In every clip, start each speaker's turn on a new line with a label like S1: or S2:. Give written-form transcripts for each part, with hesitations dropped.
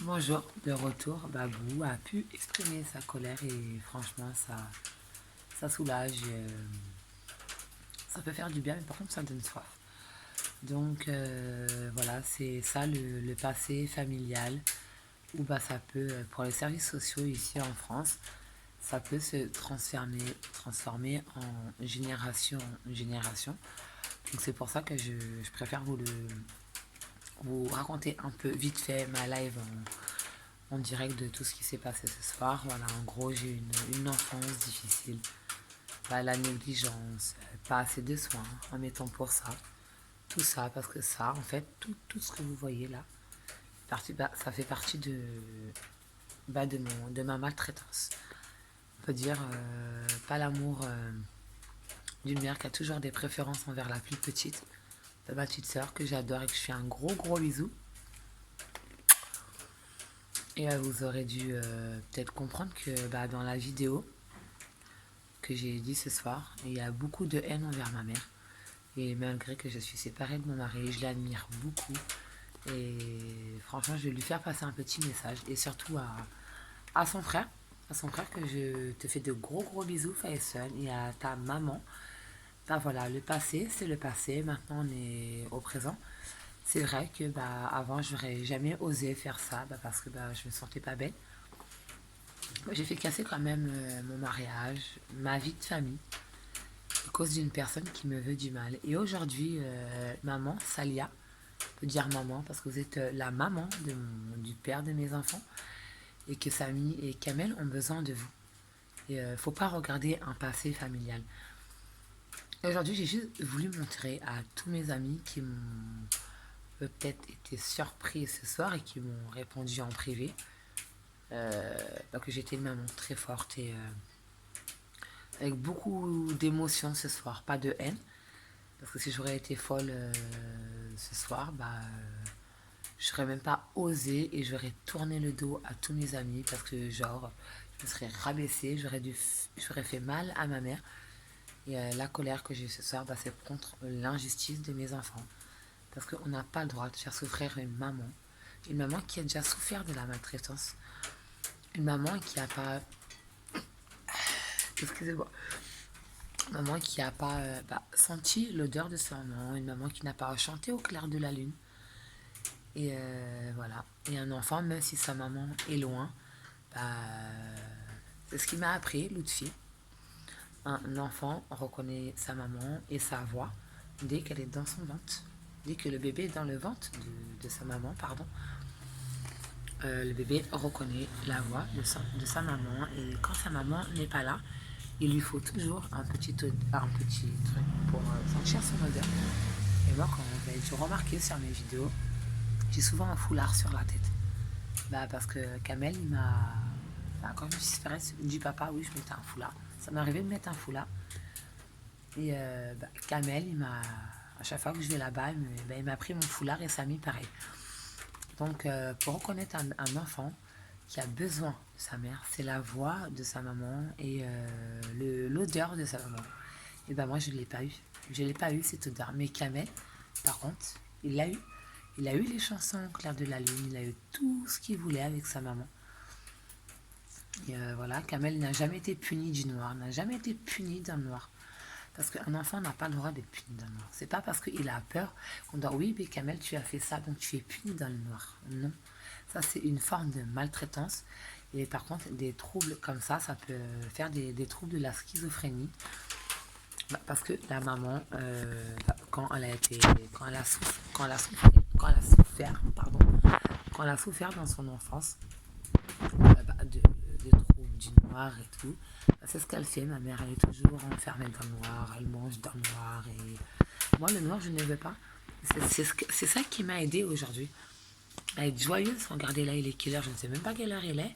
S1: Bonjour, de retour, Babou a pu exprimer sa colère et franchement ça soulage, ça peut faire du bien mais par contre ça donne soif. Donc voilà, c'est ça le passé familial où ça peut, pour les services sociaux ici en France, ça peut se transformer en génération en génération. Donc c'est pour ça que je préfère vous raconter un peu vite fait ma live en direct de tout ce qui s'est passé ce soir. Voilà, en gros, j'ai eu une enfance difficile. La négligence, pas assez de soins en mettant pour ça. Tout ça, parce que ça, en fait, tout ce que vous voyez là, ça fait partie de ma maltraitance. On peut dire pas l'amour d'une mère qui a toujours des préférences envers la plus petite, de ma petite sœur que j'adore et que je fais un gros bisou. Et vous aurez dû peut-être comprendre que dans la vidéo que j'ai dit ce soir, il y a beaucoup de haine envers ma mère. Et malgré que je suis séparée de mon mari, je l'admire beaucoup. Et franchement, je vais lui faire passer un petit message. Et surtout à son frère. À son frère que je te fais de gros bisous, Faisal. Et à ta maman. Voilà, le passé, c'est le passé. Maintenant, on est au présent. C'est vrai que avant, j'aurais jamais osé faire ça parce que je me sentais pas belle. J'ai fait casser quand même mon mariage, ma vie de famille, à cause d'une personne qui me veut du mal. Et aujourd'hui, maman, Salia, on peut dire maman parce que vous êtes la maman du père de mes enfants et que Samy et Kamel ont besoin de vous. Et faut pas regarder un passé familial. Aujourd'hui, j'ai juste voulu montrer à tous mes amis qui m'ont peut-être été surpris ce soir et qui m'ont répondu en privé que j'étais une maman très forte et avec beaucoup d'émotions ce soir, pas de haine. Parce que si j'aurais été folle ce soir, je n'aurais même pas osé et j'aurais tourné le dos à tous mes amis parce que genre, je me serais rabaissée, j'aurais fait mal à ma mère. Et la colère que j'ai eu ce soir, c'est contre l'injustice de mes enfants. Parce qu'on n'a pas le droit de faire souffrir une maman qui a déjà souffert de la maltraitance, une maman qui n'a pas, excusez-moi, maman qui n'a pas senti l'odeur de son maman, une maman qui n'a pas chanté au clair de la lune. Et voilà. Et un enfant, même si sa maman est loin, c'est ce qui m'a appris, Lutfi. Un enfant reconnaît sa maman et sa voix dès qu'elle est dans son ventre. Dès que le bébé est dans le ventre de sa maman, pardon, le bébé reconnaît la voix de sa maman. Et quand sa maman n'est pas là, il lui faut toujours un petit truc pour sentir son odeur. Et moi, quand vous avez dû remarquer sur mes vidéos, j'ai souvent un foulard sur la tête. Parce que Kamel, il m'a... quand je me suis séparée du papa, oui, je mettais un foulard. Ça m'est arrivé de mettre un foulard. Et Kamel, il m'a... À chaque fois que je vais là-bas, il m'a pris mon foulard et Samy, pareil. Donc, pour reconnaître un enfant qui a besoin de sa mère, c'est la voix de sa maman et l'odeur de sa maman. Et moi, je ne l'ai pas eu. Je ne l'ai pas eu, cette odeur. Mais Kamel, par contre, il l'a eu. Il a eu les chansons Clair de la Lune, il a eu tout ce qu'il voulait avec sa maman. Et voilà, Kamel n'a jamais été puni du noir, n'a jamais été puni d'un noir. Parce qu'un enfant n'a pas le droit d'être puni d'un noir. C'est pas parce qu'il a peur qu'on doit, oui, mais Kamel, tu as fait ça, donc tu es puni dans le noir. Non. Ça, c'est une forme de maltraitance. Et par contre, des troubles comme ça peut faire des troubles de la schizophrénie. Parce que la maman, quand elle a souffert dans son enfance de troubles du noir et tout, c'est ce qu'elle fait. Ma mère, elle est toujours enfermée dans le noir, elle mange dans le noir. Et moi, le noir, je ne veux pas. C'est ça qui m'a aidée aujourd'hui à être joyeuse. Regardez là, il est quelle heure, je ne sais même pas quelle heure il est.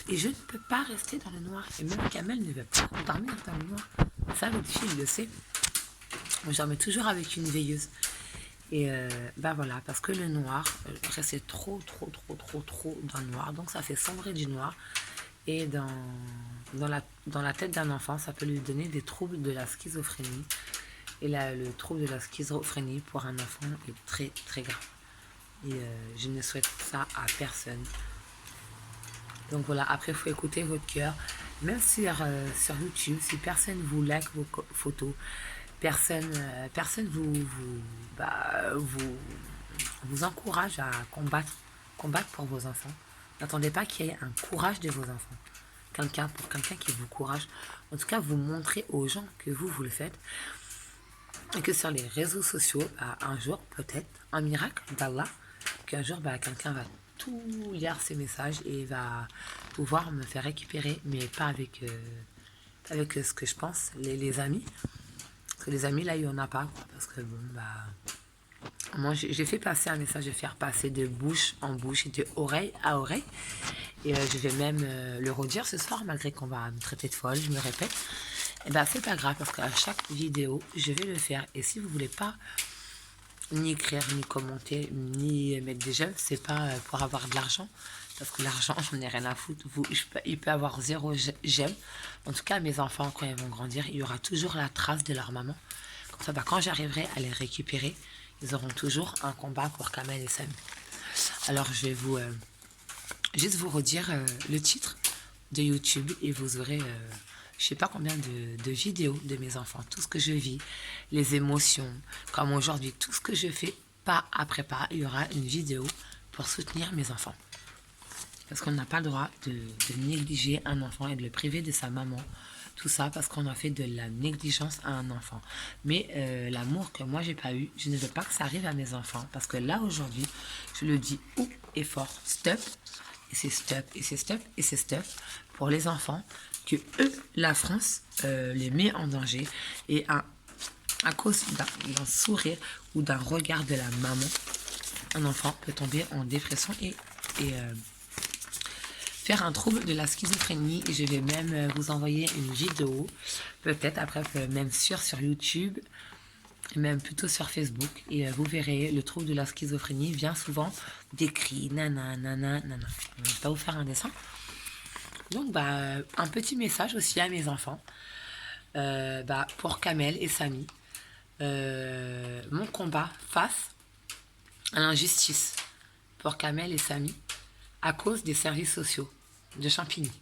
S1: Et je ne peux pas rester dans le noir. Et même Kamel ne veut pas dormir dans le noir. Ça, l'autre fille, il le sait. Moi, je dormais toujours avec une veilleuse. Et voilà, parce que le noir, rester trop dans le noir. Donc, ça fait sombrer du noir. Et dans la tête d'un enfant, ça peut lui donner des troubles de la schizophrénie. Et là, le trouble de la schizophrénie pour un enfant est très grave. Et je ne souhaite ça à personne. Donc voilà, après, il faut écouter votre cœur. Même sur YouTube, si personne vous like vos photos, personne vous encourage à combattre pour vos enfants. N'attendez pas qu'il y ait un courage de vos enfants. Quelqu'un qui vous courage. En tout cas, vous montrez aux gens que vous le faites. Et que sur les réseaux sociaux, un jour, peut-être, un miracle d'Allah, qu'un jour, quelqu'un va tout lire ces messages et va pouvoir me faire récupérer, mais pas avec ce que je pense, les amis. Parce que les amis, là, il n'y en a pas. Quoi, parce que bon, moi, j'ai fait passer un message de faire passer de bouche en bouche et de oreille à oreille. Et je vais même le redire ce soir, malgré qu'on va me traiter de folle, je me répète. Et c'est pas grave, parce qu'à chaque vidéo, je vais le faire. Et si vous voulez pas ni écrire, ni commenter, ni mettre des j'aime, c'est pas pour avoir de l'argent. Parce que l'argent, j'en ai rien à foutre. Il peut avoir 0 j'aime. En tout cas, mes enfants, quand ils vont grandir, il y aura toujours la trace de leur maman. Comme ça, quand j'arriverai à les récupérer, ils auront toujours un combat pour Kamel et Samy. Alors, je vais juste vous redire le titre de YouTube et vous aurez je sais pas combien de vidéos de mes enfants, tout ce que je vis, les émotions, comme aujourd'hui, tout ce que je fais, pas après pas, il y aura une vidéo pour soutenir mes enfants. Parce qu'on n'a pas le droit de négliger un enfant et de le priver de sa maman. Tout ça parce qu'on a fait de la négligence à un enfant. Mais l'amour que moi j'ai pas eu, je ne veux pas que ça arrive à mes enfants. Parce que là aujourd'hui, je le dis haut et fort, stop. Et c'est stop, et c'est stop, et c'est stop pour les enfants que eux, la France, les met en danger. Et à cause d'un sourire ou d'un regard de la maman, un enfant peut tomber en dépression et faire un trouble de la schizophrénie. Et je vais même vous envoyer une vidéo, peut-être après, même sur YouTube, et même plutôt sur Facebook. Et vous verrez, le trouble de la schizophrénie vient souvent des cris, nana, nana, nana. Je vais pas vous faire un dessin. Donc, un petit message aussi à mes enfants, pour Kamel et Samy. Mon combat face à l'injustice pour Kamel et Samy à cause des services sociaux de Champigny.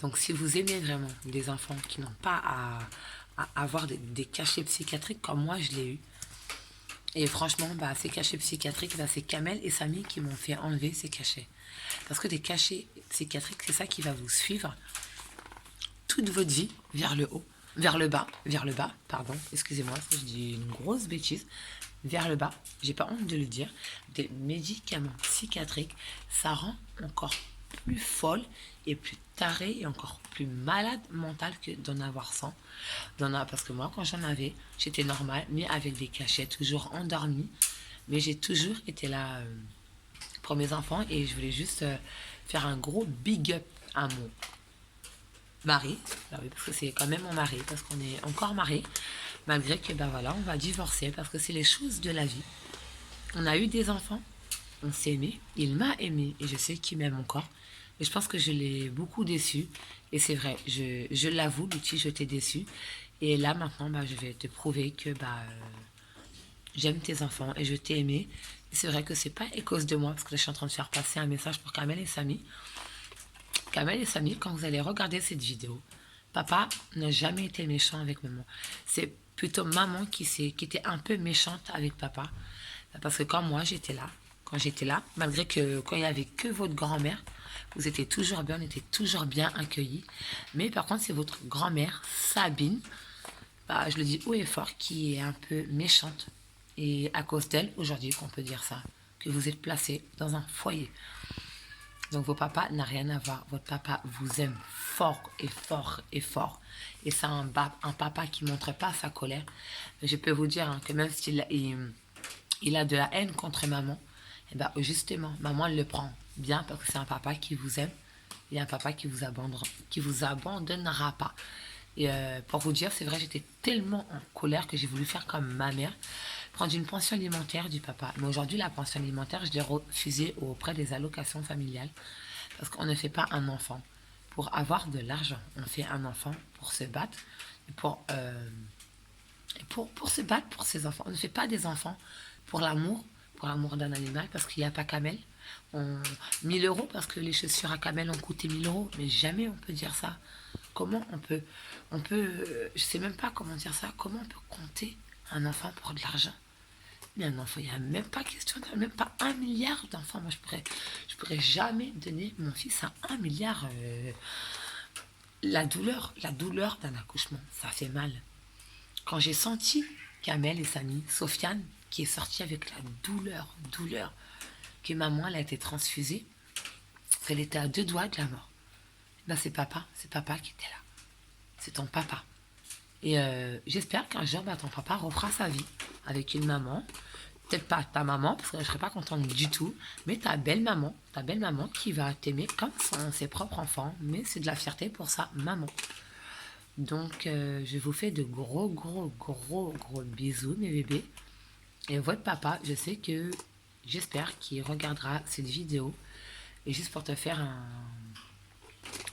S1: Donc, si vous aimez vraiment des enfants qui n'ont pas à avoir des cachets psychiatriques comme moi je l'ai eu, et franchement, ces cachets psychiatriques, c'est Kamel et Samy qui m'ont fait enlever ces cachets. Parce que des cachets psychiatriques, c'est ça qui va vous suivre toute votre vie vers le haut, vers le bas, pardon, excusez-moi, je dis une grosse bêtise, vers le bas, j'ai pas honte de le dire, des médicaments psychiatriques, ça rend encore plus folle et plus tarée et encore plus malade mentale que d'en avoir sans. Parce que moi, quand j'en avais, j'étais normale, mais avec des cachets, toujours endormie. Mais j'ai toujours été là pour mes enfants et je voulais juste faire un gros big up à mon mari. Bah oui, parce que c'est quand même mon mari, parce qu'on est encore mariés, malgré que on va divorcer, parce que c'est les choses de la vie. On a eu des enfants, on s'est aimé, il m'a aimé et je sais qu'il m'aime encore. Mais je pense que je l'ai beaucoup déçu. Et c'est vrai, je l'avoue, Lucie, je t'ai déçu. Et là, maintenant, je vais te prouver que j'aime tes enfants et je t'ai aimé. Et c'est vrai que c'est pas à cause de moi, parce que là, je suis en train de faire passer un message pour Kamel et Samy. Kamel et Samy, quand vous allez regarder cette vidéo, papa n'a jamais été méchant avec maman. C'est plutôt maman qui était un peu méchante avec papa. Parce que quand j'étais là, malgré que quand il n'y avait que votre grand-mère, vous étiez toujours bien, on était toujours bien accueillis. Mais par contre, c'est votre grand-mère, Sabine, je le dis haut et fort, qui est un peu méchante. Et à cause d'elle, aujourd'hui, qu'on peut dire ça, que vous êtes placé dans un foyer. Donc, vos papas n'ont rien à voir. Votre papa vous aime fort et fort et fort. Et c'est un papa qui ne montre pas sa colère. Mais je peux vous dire que même s'il a de la haine contre maman, justement, maman le prend bien parce que c'est un papa qui vous aime et un papa qui vous abandonnera pas. Et pour vous dire, c'est vrai, j'étais tellement en colère que j'ai voulu faire comme ma mère, prendre une pension alimentaire du papa. Mais aujourd'hui, la pension alimentaire, je l'ai refusée auprès des allocations familiales parce qu'on ne fait pas un enfant pour avoir de l'argent. On fait un enfant pour se battre et pour se battre pour ses enfants. On ne fait pas des enfants pour l'amour d'un animal, parce qu'il n'y a pas Kamel, On... 1000 euros parce que les chaussures à Kamel ont coûté 1000 euros. Mais jamais on peut dire ça. Comment je sais même pas comment dire ça. Comment on peut compter un enfant pour de l'argent? Mais un enfant, il n'y a même pas question, il n'y a même pas 1 milliard d'enfants. Moi, je pourrais jamais donner mon fils à 1 milliard. La douleur d'un accouchement, ça fait mal. Quand j'ai senti Kamel et Samy, Sofiane, qui est sortie avec la douleur, que maman, elle a été transfusée, qu'elle était à 2 doigts de la mort. Ben, c'est papa qui était là. C'est ton papa. Et j'espère qu'un jour, ton papa refera sa vie avec une maman. Peut-être pas ta maman, parce que je ne serais pas contente du tout, mais ta belle-maman qui va t'aimer comme ses propres enfants, mais c'est de la fierté pour sa maman. Donc, je vous fais de gros bisous, mes bébés. Et votre papa, j'espère qu'il regardera cette vidéo. Et juste pour te faire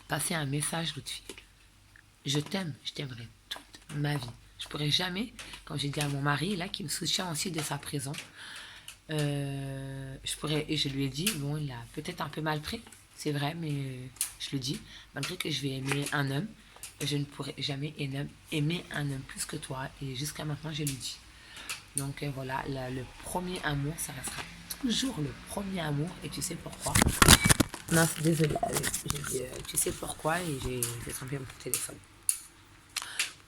S1: passer un message, l'autre fille. Je t'aime, je t'aimerai toute ma vie. Je pourrais jamais, comme j'ai dit à mon mari, là, qui me soutient aussi de sa prison, et je lui ai dit, bon, il a peut-être un peu mal pris, c'est vrai, mais je le dis, malgré que je vais aimer un homme, je ne pourrai jamais aimer un homme plus que toi, et jusqu'à maintenant, je lui dis. Donc voilà, le premier amour, ça restera toujours le premier amour, et tu sais pourquoi. Non, c'est désolé, j'ai dit, tu sais pourquoi, et j'ai trompé mon téléphone.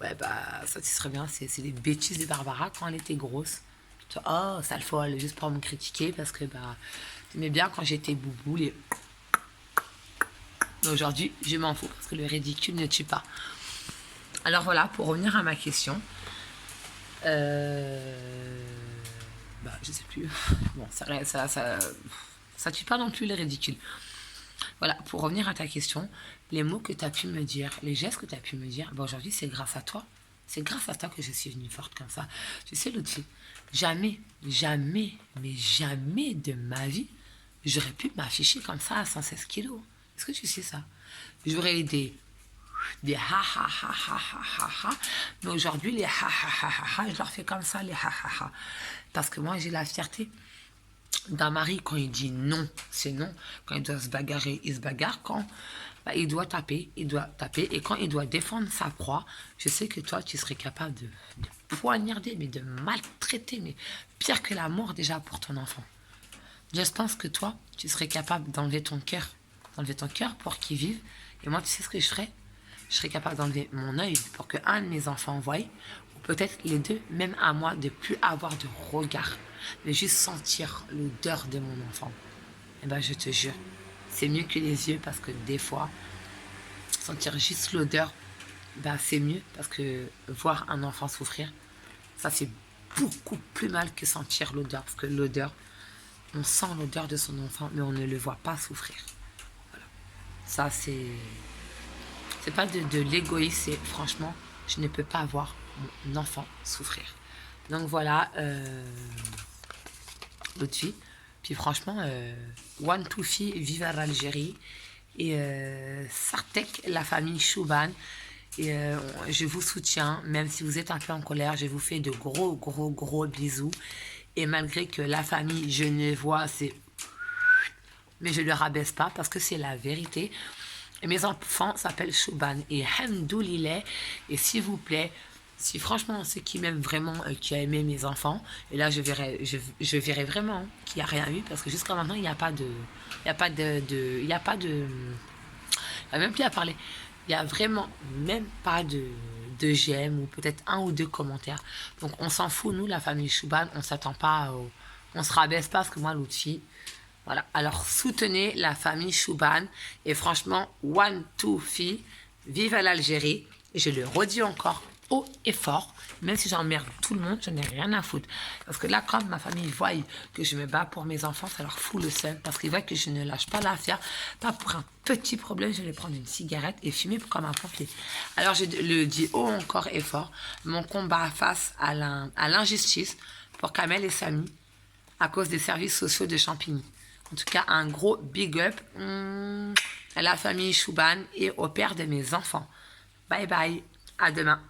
S1: Ouais, ça, ce serait bien. C'est les bêtises de Barbara quand elle était grosse. Oh, sale folle, juste pour me critiquer parce que, t'aimais bien quand j'étais boubou. Mais aujourd'hui, je m'en fous parce que le ridicule ne tue pas. Alors voilà, pour revenir à ma question. Je sais plus. Bon, ça tue pas non plus le ridicule. Voilà, pour revenir à ta question, les mots que tu as pu me dire, les gestes que tu as pu me dire, aujourd'hui, c'est grâce à toi. C'est grâce à toi que je suis venue forte comme ça. Tu sais, l'autre fille, jamais de ma vie, j'aurais pu m'afficher comme ça à 116 kilos. Est-ce que tu sais ça? J'aurais des ha ha ha ha ha ha. Mais aujourd'hui, les ha ha ha ha ha, je leur fais comme ça, les ha ha ha. Parce que moi, j'ai la fierté d'un mari. Quand il dit non, c'est non. Quand il doit se bagarrer, il se bagarre. Quand il doit taper, il doit taper. Et quand il doit défendre sa proie, je sais que toi, tu serais capable de poignarder, mais de maltraiter, mais pire que la mort déjà pour ton enfant. Je pense que toi, tu serais capable d'enlever ton cœur pour qu'il vive. Et moi, tu sais ce que je ferais? Je serais capable d'enlever mon œil pour qu'un de mes enfants voie, ou peut-être les deux, même à moi, de plus avoir de regard, mais juste sentir l'odeur de mon enfant. Et je te jure, c'est mieux que les yeux, parce que des fois, sentir juste l'odeur, c'est mieux, parce que voir un enfant souffrir, ça fait beaucoup plus mal que sentir l'odeur, parce que l'odeur, on sent l'odeur de son enfant, mais on ne le voit pas souffrir. Voilà. Ça, c'est pas de l'égoïsme, c'est franchement, je ne peux pas voir mon enfant souffrir. Donc voilà, l'autre fille. Puis franchement, One Two Fille, vive à l'Algérie. Et Sartek, la famille Chouban. Et je vous soutiens, même si vous êtes un peu en colère, je vous fais de gros bisous. Et malgré que la famille Genevois, c'est... Mais je ne le rabaisse pas parce que c'est la vérité. Et mes enfants s'appellent Chouban. Et Hamdoulillah. Et s'il vous plaît, si franchement ceux qui m'aiment vraiment, qui a aimé mes enfants, et là je verrai vraiment qu'il n'y a rien eu, parce que jusqu'à maintenant il n'y a pas de... Il n'y a même plus à parler. Il n'y a vraiment même pas de j'aime, ou peut-être 1 ou 2 commentaires. Donc on s'en fout, nous, la famille Chouban, on s'attend pas, on se rabaisse pas, parce que moi, l'autre fille, voilà. Alors soutenez la famille Chouban, et franchement, One Two Fille, vive à l'Algérie, et je le redis encore haut et fort, même si j'emmerde tout le monde, je n'ai rien à foutre. Parce que là, quand ma famille voit que je me bats pour mes enfants, ça leur fout le seum, parce qu'ils voient que je ne lâche pas l'affaire. Pas pour un petit problème, je vais prendre une cigarette et fumer comme un pompier. Alors je le dis haut encore et fort, mon combat face à l'injustice pour Kamel et Samy, à cause des services sociaux de Champigny. En tout cas, un gros big up à la famille Chouban et au père de mes enfants. Bye bye, à demain.